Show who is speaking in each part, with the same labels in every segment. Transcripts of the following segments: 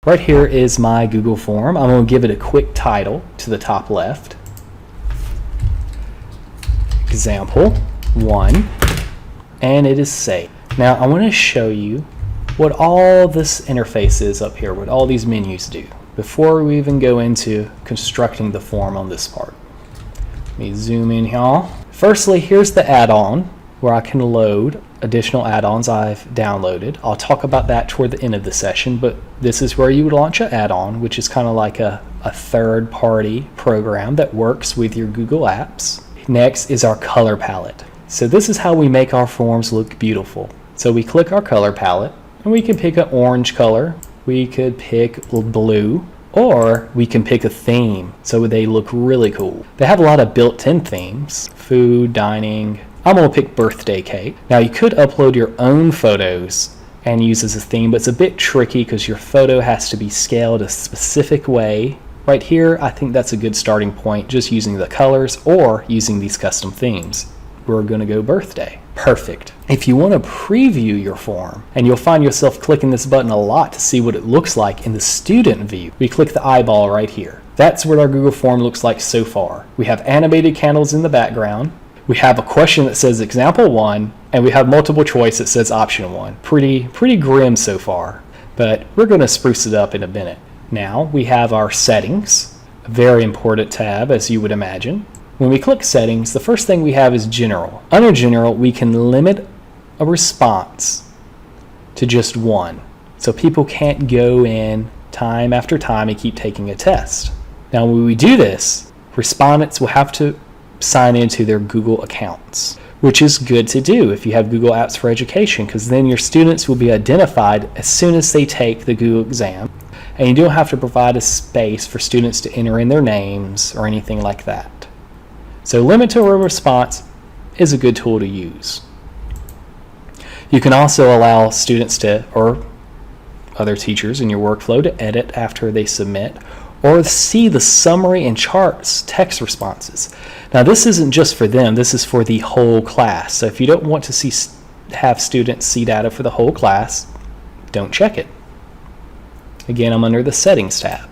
Speaker 1: Right here is my Google form. I'm going to give it a quick title to the top left. Example 1, and it is saved. Now I want to show you what all this interface is up here, what all these menus do, before we even go into constructing the form on this part. Let me zoom in here. Firstly, here's the add-on where I can load additional add-ons I've downloaded. I'll talk about that toward the end of the session, but this is where you would launch an add-on, which is kind of like a third-party program that works with your Google Apps. Next is our color palette. So this is how we make our forms look beautiful. So we click our color palette, and we can pick an orange color, we could pick blue, or we can pick a theme so they look really cool. They have a lot of built-in themes, food, dining. I'm going to pick birthday cake. Now you could upload your own photos and use as a theme, but it's a bit tricky because your photo has to be scaled a specific way. Right here, I think that's a good starting point, just using the colors or using these custom themes. We're going to go birthday. Perfect. If you want to preview your form, and you'll find yourself clicking this button a lot to see what it looks like in the student view, we click the eyeball right here. That's what our Google form looks like so far. We have animated candles in the background. We have a question that says example 1, and we have multiple choice that says option 1. Pretty grim so far, but we're going to spruce it up in a minute. Now we have our settings, a very important tab as you would imagine. When we click settings, the first thing we have is general. Under general, we can limit a response to just 1. So people can't go in time after time and keep taking a test. Now when we do this, respondents will have to sign into their Google accounts, which is good to do if you have Google Apps for Education, because then your students will be identified as soon as they take the Google exam. And you don't have to provide a space for students to enter in their names or anything like that. So limit to a response is a good tool to use. You can also allow students to, or other teachers in your workflow, to edit after they submit, or see the summary and charts text responses. Now this isn't just for them, this is for the whole class. So if you don't want to have students see data for the whole class, don't check it. Again, I'm under the Settings tab.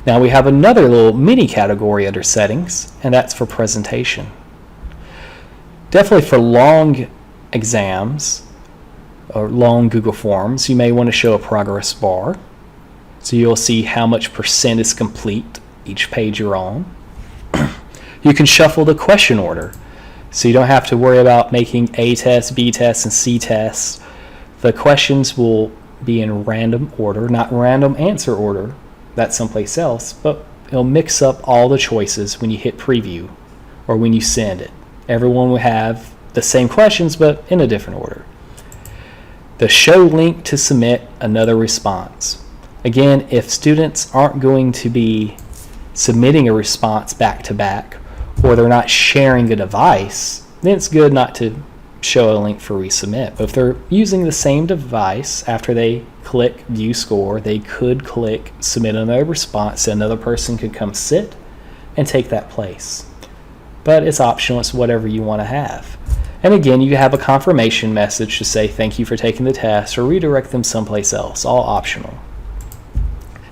Speaker 1: Now we have another little mini category under Settings, and that's for presentation. Definitely for long exams or long Google Forms, you may want to show a progress bar. So you'll see how much percent is complete each page you're on. You can shuffle the question order, so you don't have to worry about making A tests, B tests, and C tests. The questions will be in random order, not random answer order. That's someplace else, but it'll mix up all the choices when you hit preview or when you send it. Everyone will have the same questions, but in a different order. The show link to submit another response. Again, if students aren't going to be submitting a response back to back, or they're not sharing a device, then it's good not to show a link for resubmit. But if they're using the same device, after they click view score, they could click submit another response, so another person could come sit and take that place. But it's optional, it's whatever you want to have. And again, you have a confirmation message to say thank you for taking the test or redirect them someplace else, all optional.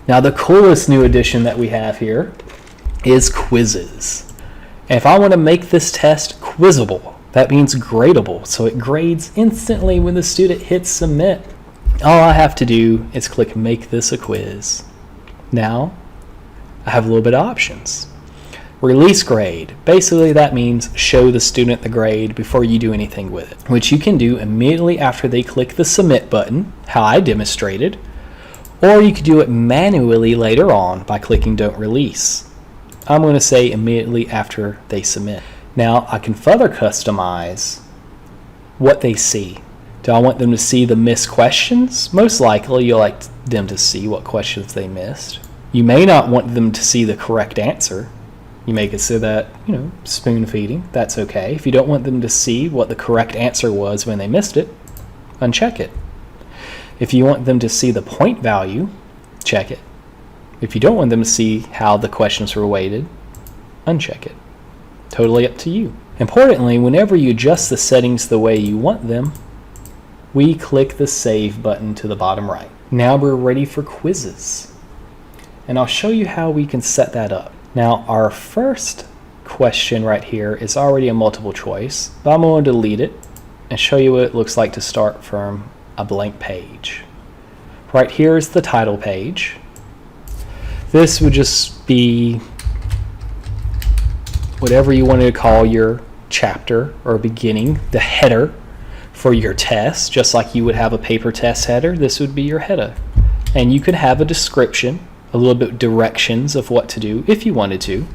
Speaker 1: Now the coolest new addition that we have here is quizzes. And if I want to make this test quizzable, that means gradable, so it grades instantly when the student hits submit. All I have to do is click make this a quiz. Now I have a little bit of options. Release grade, basically that means show the student the grade before you do anything with it, which you can do immediately after they click the submit button, how I demonstrated, or you could do it manually later on by clicking don't release. I'm going to say immediately after they submit. Now I can further customize what they see. Do I want them to see the missed questions? Most likely you'll like them to see what questions they missed. You may not want them to see the correct answer. You make it so that, spoon feeding, that's okay. If you don't want them to see what the correct answer was when they missed it, uncheck it. If you want them to see the point value, check it. If you don't want them to see how the questions were weighted, uncheck it. Totally up to you. Importantly, whenever you adjust the settings the way you want them, we click the Save button to the bottom right. Now we're ready for quizzes. And I'll show you how we can set that up. Now our first question right here is already a multiple choice, but I'm going to delete it and show you what it looks like to start from a blank page. Right here is the title page. This would just be whatever you wanted to call your chapter or beginning, the header for your test, just like you would have a paper test header. This would be your header. And you could have a description, a little bit directions of what to do if you wanted to.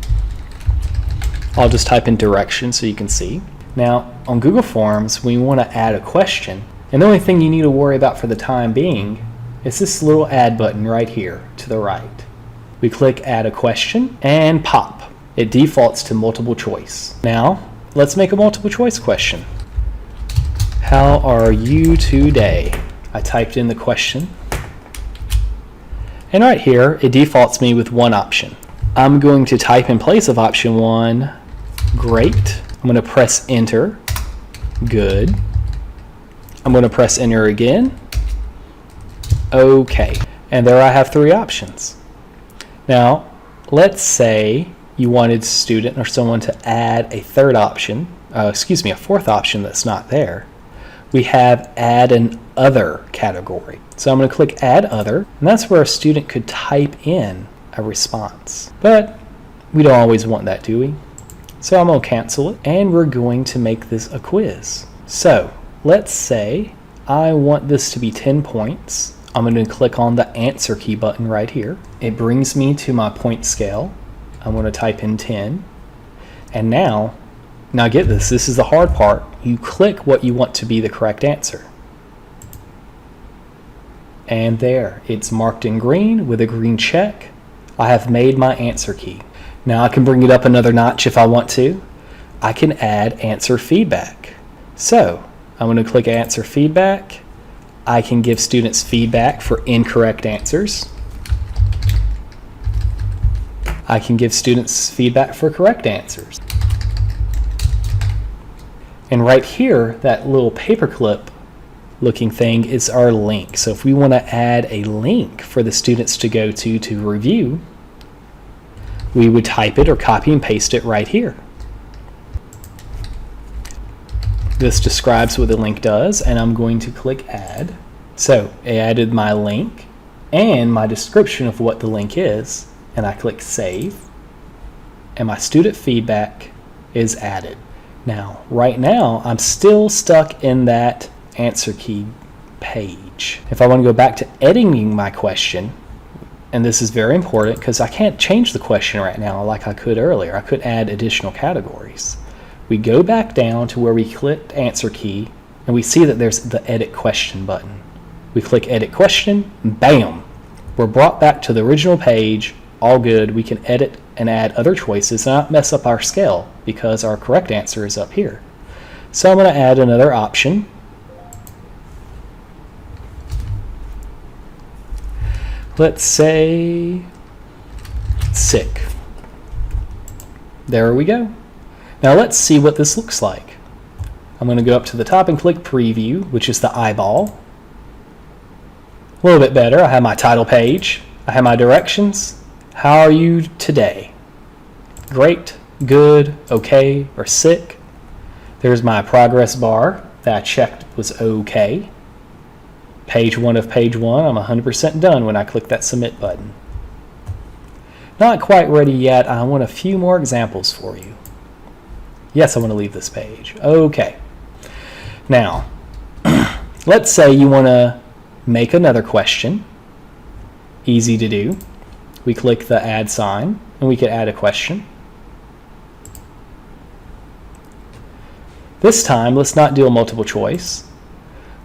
Speaker 1: I'll just type in directions so you can see. Now on Google Forms, when you want to add a question, and the only thing you need to worry about for the time being is this little add button right here to the right. We click add a question and pop. It defaults to multiple choice. Now let's make a multiple choice question. How are you today? I typed in the question. And right here, it defaults me with one option. I'm going to type in place of option 1, great. I'm going to press enter, good. I'm going to press enter again, okay. And there I have 3 options. Now, let's say you wanted a student or someone to add a third option, a fourth option that's not there. We have add an other category. So I'm going to click add other, and that's where a student could type in a response. But we don't always want that, do we? So I'm going to cancel it, and we're going to make this a quiz. So let's say I want this to be 10 points. I'm going to click on the answer key button right here. It brings me to my point scale. I'm going to type in 10. And now get this is the hard part. You click what you want to be the correct answer. And there, it's marked in green with a green check. I have made my answer key. Now I can bring it up another notch if I want to. I can add answer feedback. So I'm going to click answer feedback. I can give students feedback for incorrect answers. I can give students feedback for correct answers. And right here, that little paperclip looking thing is our link. So if we want to add a link for the students to go to review, we would type it or copy and paste it right here. This describes what the link does, and I'm going to click add. So I added my link and my description of what the link is, and I click save, and my student feedback is added. Now, right now, I'm still stuck in that answer key page. If I want to go back to editing my question, and this is very important because I can't change the question right now like I could earlier. I could add additional categories. We go back down to where we clicked answer key, and we see that there's the edit question button. We click edit question, bam! We're brought back to the original page, all good. We can edit and add other choices and not mess up our scale because our correct answer is up here. So I'm going to add another option. Let's say sick. There we go. Now let's see what this looks like. I'm going to go up to the top and click preview, which is the eyeball. A little bit better. I have my title page. I have my directions. How are you today? Great, good, okay, or sick. There's my progress bar that I checked was okay. Page 1 of page 1, I'm 100% done when I click that submit button. Not quite ready yet. I want a few more examples for you. Yes, I want to leave this page. Okay. Now, let's say you want to make another question. Easy to do. We click the add sign, and we can add a question. This time, let's not do a multiple choice.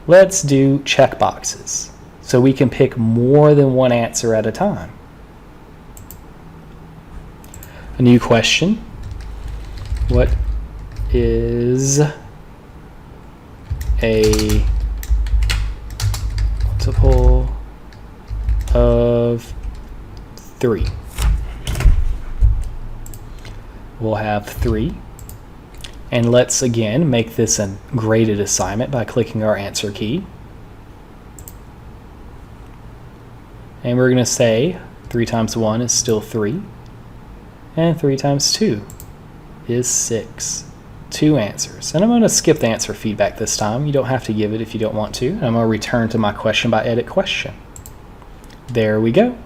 Speaker 1: Let's do checkboxes, so we can pick more than one answer at a time. A new question. What is a multiple of 3? We'll have 3. And let's again make this a graded assignment by clicking our answer key. And we're going to say 3 times 1 is still 3. And 3 times 2 is 6. 2 answers. And I'm going to skip the answer feedback this time. You don't have to give it if you don't want to. And I'm going to return to my question by edit question. There we go.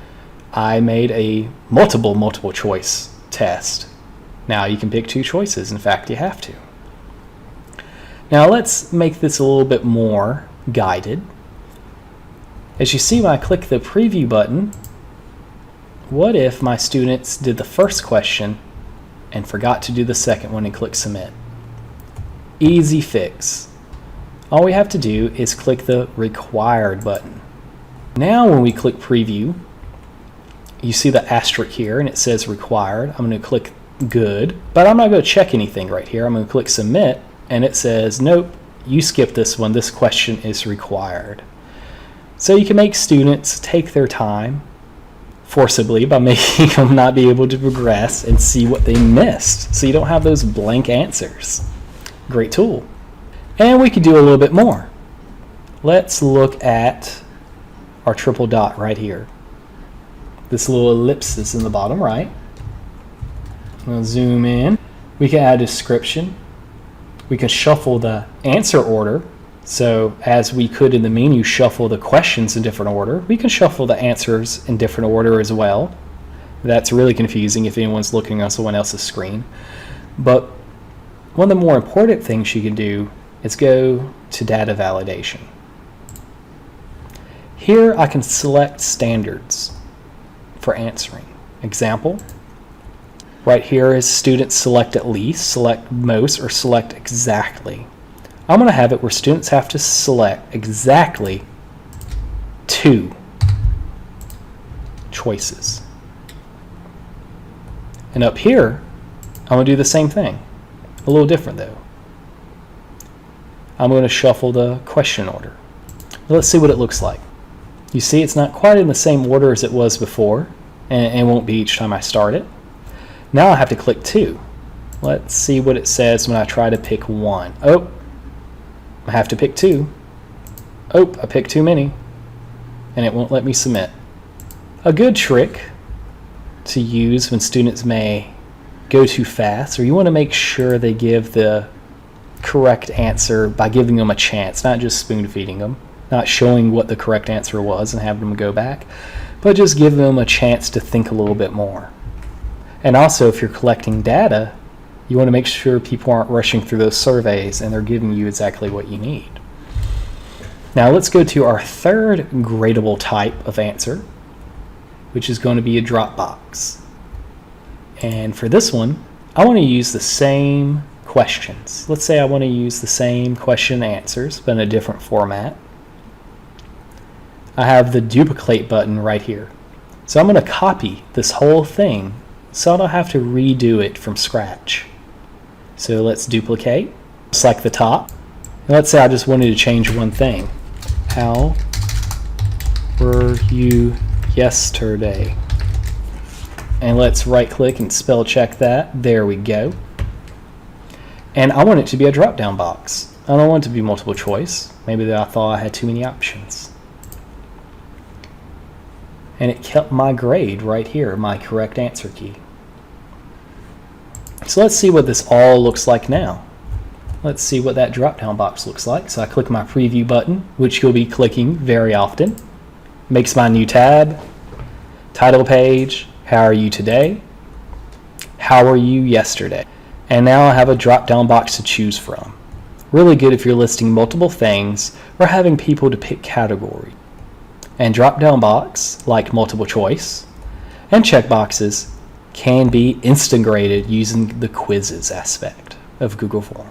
Speaker 1: I made a multiple choice test. Now you can pick 2 choices. In fact, you have to. Now let's make this a little bit more guided. As you see when I click the preview button, what if my students did the first question and forgot to do the second one and click submit? Easy fix. All we have to do is click the required button. Now when we click preview, you see the asterisk here and it says required. I'm going to click good, but I'm not going to check anything right here. I'm going to click submit and it says nope, you skipped this one. This question is required. So you can make students take their time forcibly by making them not be able to progress and see what they missed, so you don't have those blank answers. Great tool. And we can do a little bit more. Let's look at our triple dot right here. This little ellipsis in the bottom right. We'll zoom in. We can add a description. We can shuffle the answer order. So as we could in the menu shuffle the questions in different order, we can shuffle the answers in different order as well. That's really confusing if anyone's looking on someone else's screen. But one of the more important things you can do is go to data validation. Here I can select standards for answering. Example, right here is students select at least, select most, or select exactly. I'm going to have it where students have to select exactly 2 choices. And up here, I'm going to do the same thing. A little different though. I'm going to shuffle the question order. Let's see what it looks like. You see it's not quite in the same order as it was before, and it won't be each time I start it. Now I have to click 2. Let's see what it says when I try to pick 1. Oh, I have to pick 2. Oh, I picked too many, and it won't let me submit. A good trick to use when students may go too fast, or you want to make sure they give the correct answer by giving them a chance, not just spoon feeding them, not showing what the correct answer was and having them go back, but just give them a chance to think a little bit more. And also, if you're collecting data, you want to make sure people aren't rushing through those surveys and they're giving you exactly what you need. Now let's go to our third gradable type of answer, which is going to be a drop box. And for this one, I want to use the same questions. Let's say I want to use the same question answers, but in a different format. I have the duplicate button right here. So I'm going to copy this whole thing so I don't have to redo it from scratch. So let's duplicate, select the top. And let's say I just wanted to change one thing. How were you yesterday? And let's right click and spell check that. There we go. And I want it to be a drop down box. I don't want it to be multiple choice. Maybe I thought I had too many options. And it kept my grade right here, my correct answer key. So let's see what this all looks like now. Let's see what that drop down box looks like. So I click my preview button, which you'll be clicking very often. Makes my new tab. Title page, how are you today? How were you yesterday? And now I have a drop down box to choose from. Really good if you're listing multiple things or having people to pick category. And drop down box, like multiple choice, and checkboxes can be instant graded using the quizzes aspect of Google Forms.